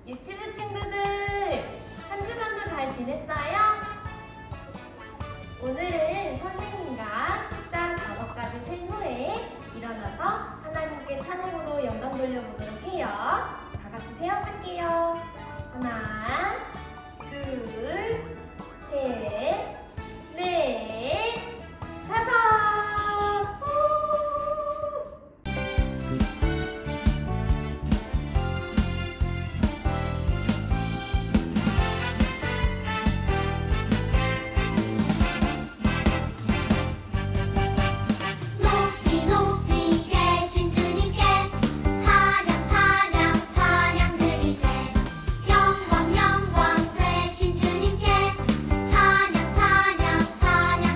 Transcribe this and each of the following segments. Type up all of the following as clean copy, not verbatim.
유치부 친구들, 한 주간도 잘 지냈어요? 오늘은 선생님과 숫자 5가지 센 후에 일어나서 하나님께 찬양으로 영광 돌려보도록 해요. 다 같이 세어볼게요. 하나, 둘, 셋, 넷, 다섯. 후! 높이 높이 계신 주님께 찬양 찬양 찬양 드리세. 영광 영광 되신 주님께 찬양 찬양 찬양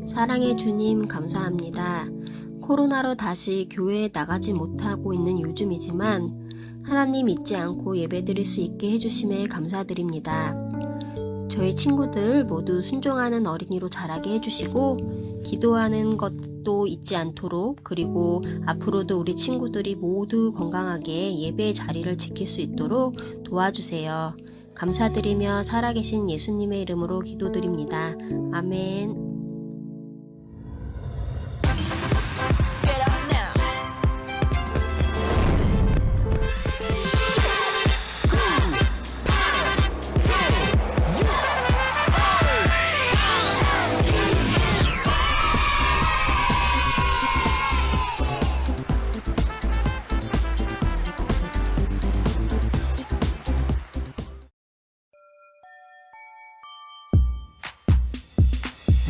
사랑의 주님 감사합니다. 코로나로 다시 교회에 나가지 못하고 있는 요즘이지만 하나님 잊지 않고 예배드릴 수 있게 해주심에 감사드립니다. 저희 친구들 모두 순종하는 어린이로 자라게 해주시고 기도하는 것도 잊지 않도록, 그리고 앞으로도 우리 친구들이 모두 건강하게 예배의 자리를 지킬 수 있도록 도와주세요. 감사드리며 살아계신 예수님의 이름으로 기도드립니다. 아멘.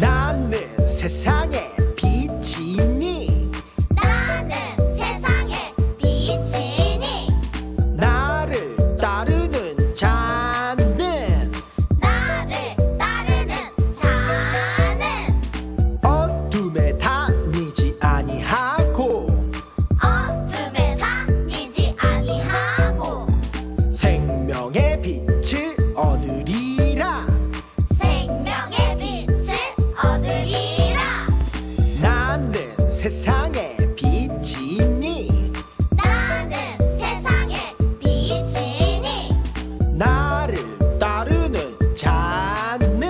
나는 세상의 빛이니 나는 세상의 빛이니 나를 따르는 자는 나를 따르는 자는 어둠에 다니지 아니하고 어둠에 다니지 아니하고 생명의 빛을 얻으리라. 생명의 빛을 얻으리라. 나는 세상의 빛이니 나는 세상의 빛이니 나를 따르는 자는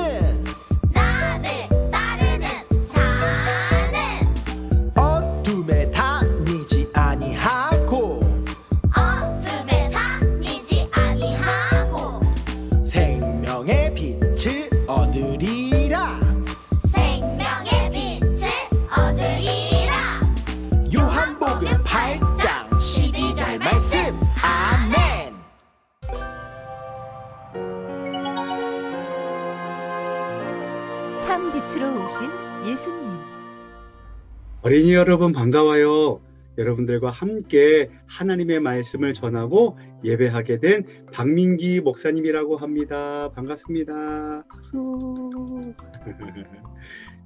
나를 따르는 자는 어둠에 다니지 아니하고 어둠에 다니지 아니하고 생명의 빛을 얻으리라. 생명의 빛을 얻으리라. 요한복음 8장 12절 말씀. 아멘. 참 빛으로 오신 예수님. 어린이 여러분 반가워요. 여러분들과 함께 하나님의 말씀을 전하고 예배하게 된 박민기 목사님이라고 합니다. 반갑습니다. 박수.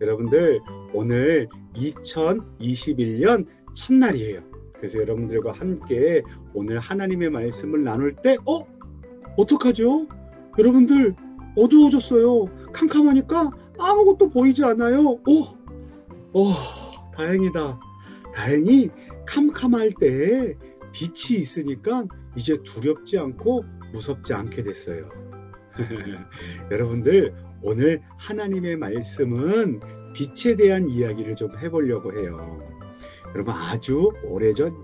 여러분들 오늘 2021년 첫날이에요. 그래서 여러분들과 함께 오늘 하나님의 말씀을 나눌 때 어떡하죠? 여러분들 어두워졌어요. 캄캄하니까 아무것도 보이지 않아요. 다행이다. 다행히 캄캄할 때 빛이 있으니까 이제 두렵지 않고 무섭지 않게 됐어요. 여러분들 오늘 하나님의 말씀은 빛에 대한 이야기를 좀 해보려고 해요. 여러분 아주 오래전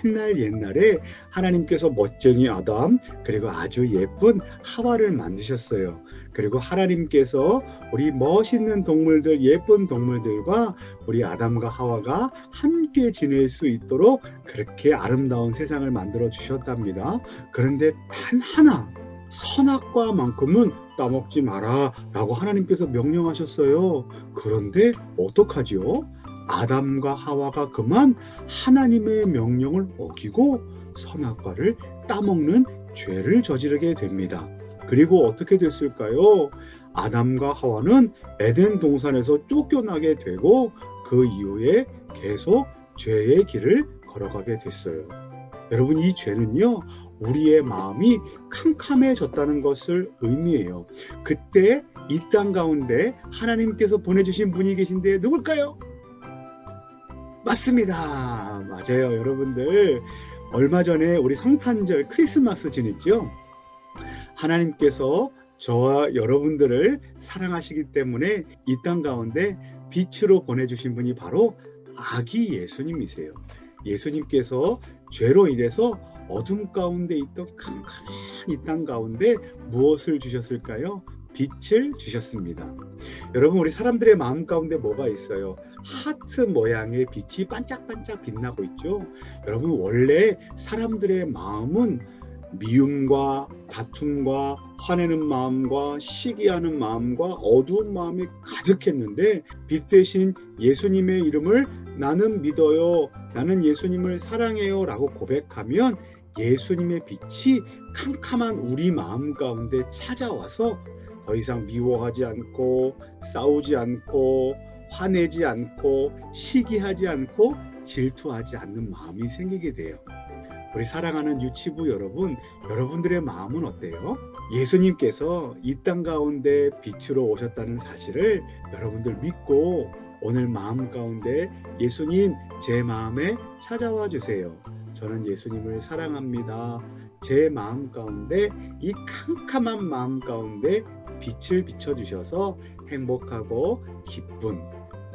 옛날에 하나님께서 멋쟁이 아담 그리고 아주 예쁜 하와를 만드셨어요. 그리고 하나님께서 우리 멋있는 동물들, 예쁜 동물들과 우리 아담과 하와가 함께 지낼 수 있도록 그렇게 아름다운 세상을 만들어 주셨답니다. 그런데 단 하나 선악과만큼은 따먹지 마라 라고 하나님께서 명령하셨어요. 그런데 어떡하지요? 아담과 하와가 그만 하나님의 명령을 어기고 선악과를 따먹는 죄를 저지르게 됩니다. 그리고 어떻게 됐을까요? 아담과 하와는 에덴 동산에서 쫓겨나게 되고 그 이후에 계속 죄의 길을 걸어가게 됐어요. 여러분 이 죄는요 우리의 마음이 캄캄해졌다는 것을 의미해요. 그때 이 땅 가운데 하나님께서 보내주신 분이 계신데 누굴까요? 맞습니다. 맞아요. 여러분들 얼마 전에 우리 성탄절 크리스마스 지냈죠? 하나님께서 저와 여러분들을 사랑하시기 때문에 이 땅 가운데 빛으로 보내주신 분이 바로 아기 예수님이세요. 예수님께서 죄로 인해서 어둠 가운데 있던 캄캄한 이 땅 가운데 무엇을 주셨을까요? 빛을 주셨습니다. 여러분 우리 사람들의 마음 가운데 뭐가 있어요? 하트 모양의 빛이 반짝반짝 빛나고 있죠. 여러분 원래 사람들의 마음은 미움과 다툼과 화내는 마음과 시기하는 마음과 어두운 마음이 가득했는데 빛 대신 예수님의 이름을 나는 믿어요, 나는 예수님을 사랑해요 라고 고백하면 예수님의 빛이 캄캄한 우리 마음 가운데 찾아와서 더 이상 미워하지 않고 싸우지 않고 화내지 않고 시기하지 않고 질투하지 않는 마음이 생기게 돼요. 우리 사랑하는 유치부 여러분, 여러분들의 마음은 어때요? 예수님께서 이 땅 가운데 빛으로 오셨다는 사실을 여러분들 믿고 오늘 마음 가운데 예수님 제 마음에 찾아와 주세요. 저는 예수님을 사랑합니다. 제 마음 가운데 이 캄캄한 마음 가운데 빛을 비춰주셔서 행복하고 기쁜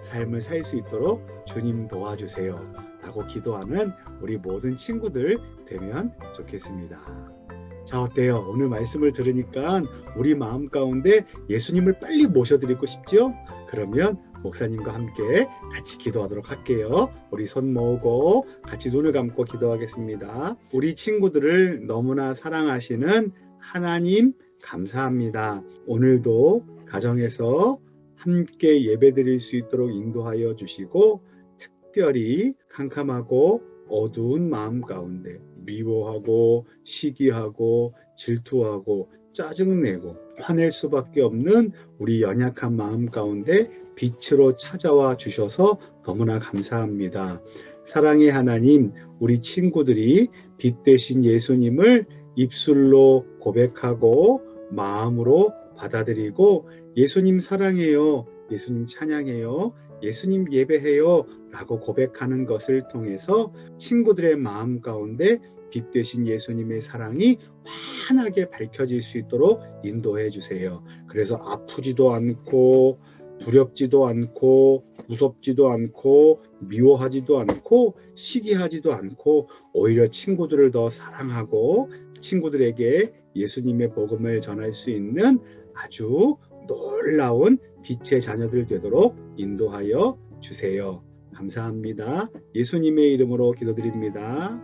삶을 살 수 있도록 주님 도와주세요. 라고 기도하는 우리 모든 친구들 되면 좋겠습니다. 자, 어때요? 오늘 말씀을 들으니까 우리 마음 가운데 예수님을 빨리 모셔드리고 싶죠? 그러면 목사님과 함께 같이 기도하도록 할게요. 우리 손 모으고 같이 눈을 감고 기도하겠습니다. 우리 친구들을 너무나 사랑하시는 하나님 감사합니다. 오늘도 가정에서 함께 예배드릴 수 있도록 인도하여 주시고 특별히 캄캄하고 어두운 마음 가운데 미워하고 시기하고 질투하고 짜증내고 화낼 수밖에 없는 우리 연약한 마음 가운데 빛으로 찾아와 주셔서 너무나 감사합니다. 사랑의 하나님, 우리 친구들이 빛 되신 예수님을 입술로 고백하고 마음으로 받아들이고 예수님 사랑해요, 예수님 찬양해요, 예수님 예배해요 라고 고백하는 것을 통해서 친구들의 마음 가운데 빛 되신 예수님의 사랑이 환하게 밝혀질 수 있도록 인도해 주세요. 그래서 아프지도 않고 두렵지도 않고 무섭지도 않고 미워하지도 않고 시기하지도 않고 오히려 친구들을 더 사랑하고 친구들에게 예수님의 복음을 전할 수 있는 아주 놀라운 빛의 자녀들 되도록 인도하여 주세요. 감사합니다. 예수님의 이름으로 기도드립니다.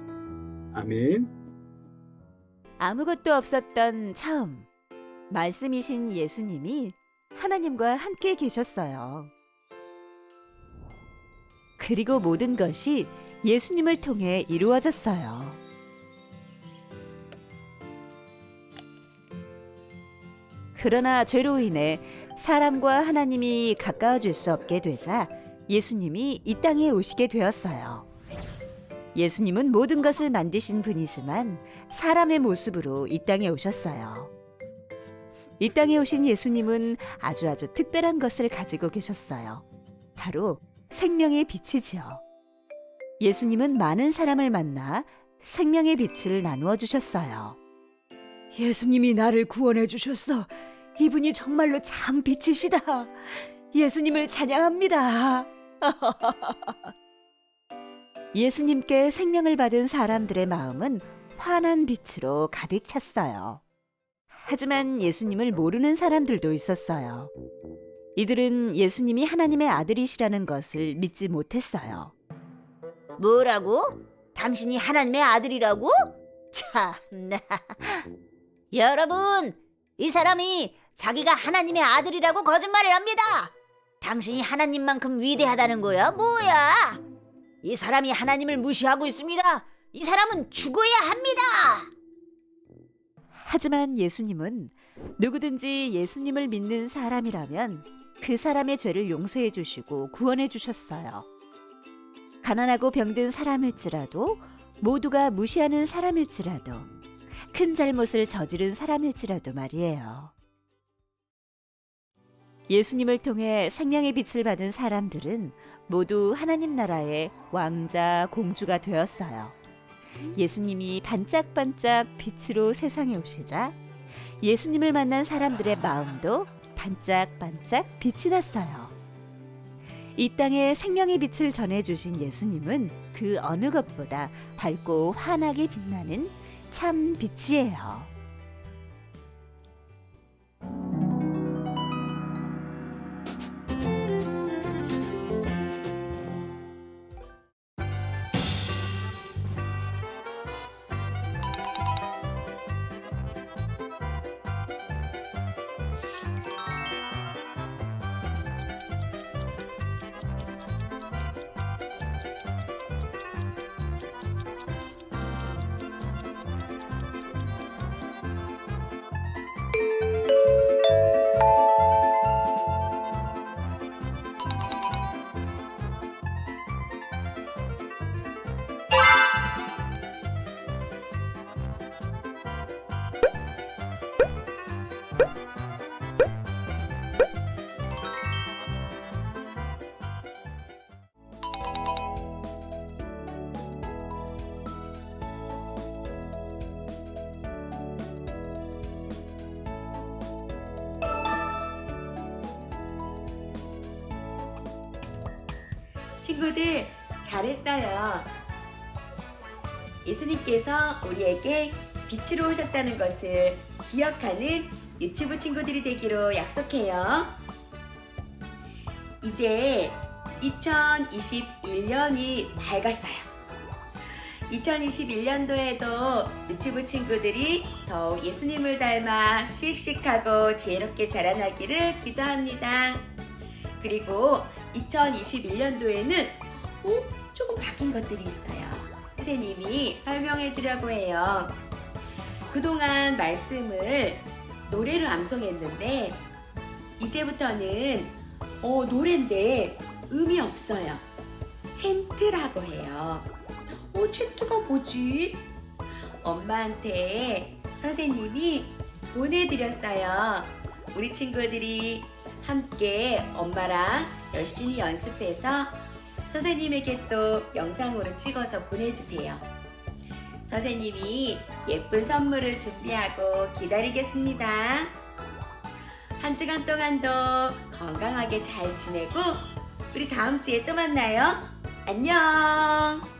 아멘. 아무것도 없었던 처음, 말씀이신 예수님이 하나님과 함께 계셨어요. 그리고 모든 것이 예수님을 통해 이루어졌어요. 그러나 죄로 인해 사람과 하나님이 가까워질 수 없게 되자 예수님이 이 땅에 오시게 되었어요. 예수님은 모든 것을 만드신 분이지만 사람의 모습으로 이 땅에 오셨어요. 이 땅에 오신 예수님은 아주 특별한 것을 가지고 계셨어요. 바로 생명의 빛이지요. 예수님은 많은 사람을 만나 생명의 빛을 나누어 주셨어요. 예수님이 나를 구원해 주셨어. 이분이 정말로 참 빛이시다. 예수님을 찬양합니다. 예수님께 생명을 받은 사람들의 마음은 환한 빛으로 가득 찼어요. 하지만 예수님을 모르는 사람들도 있었어요. 이들은 예수님이 하나님의 아들이시라는 것을 믿지 못했어요. 뭐라고? 당신이 하나님의 아들이라고? 참나. 여러분, 이 사람이 자기가 하나님의 아들이라고 거짓말을 합니다. 당신이 하나님만큼 위대하다는 거야? 뭐야? 이 사람이 하나님을 무시하고 있습니다. 이 사람은 죽어야 합니다. 하지만 예수님은 누구든지 예수님을 믿는 사람이라면 그 사람의 죄를 용서해 주시고 구원해 주셨어요. 가난하고 병든 사람일지라도, 모두가 무시하는 사람일지라도, 큰 잘못을 저지른 사람일지라도 말이에요. 예수님을 통해 생명의 빛을 받은 사람들은 모두 하나님 나라의 왕자, 공주가 되었어요. 예수님이 반짝반짝 빛으로 세상에 오시자 예수님을 만난 사람들의 마음도 반짝반짝 빛이 났어요. 이 땅에 생명의 빛을 전해주신 예수님은 그 어느 것보다 밝고 환하게 빛나는 참 빛이에요. 친구들 잘했어요. 예수님께서 우리에게 빛으로 오셨다는 것을 기억하는 유치부 친구들이 되기로 약속해요. 이제 2021년이 밝았어요. 2021년도에도 유치부 친구들이 더욱 예수님을 닮아 씩씩하고 지혜롭게 자라나기를 기도합니다. 그리고 2021년도에는 조금 바뀐 것들이 있어요. 선생님이 설명해 주려고 해요. 그동안 말씀을 노래로 암송했는데 이제부터는 노래인데 음이 없어요. 챈트라고 해요. 챈트가 뭐지? 엄마한테 선생님이 보내드렸어요. 우리 친구들이 함께 엄마랑 열심히 연습해서 선생님에게 또 영상으로 찍어서 보내주세요. 선생님이 예쁜 선물을 준비하고 기다리겠습니다. 한 주간 동안도 건강하게 잘 지내고 우리 다음 주에 또 만나요. 안녕.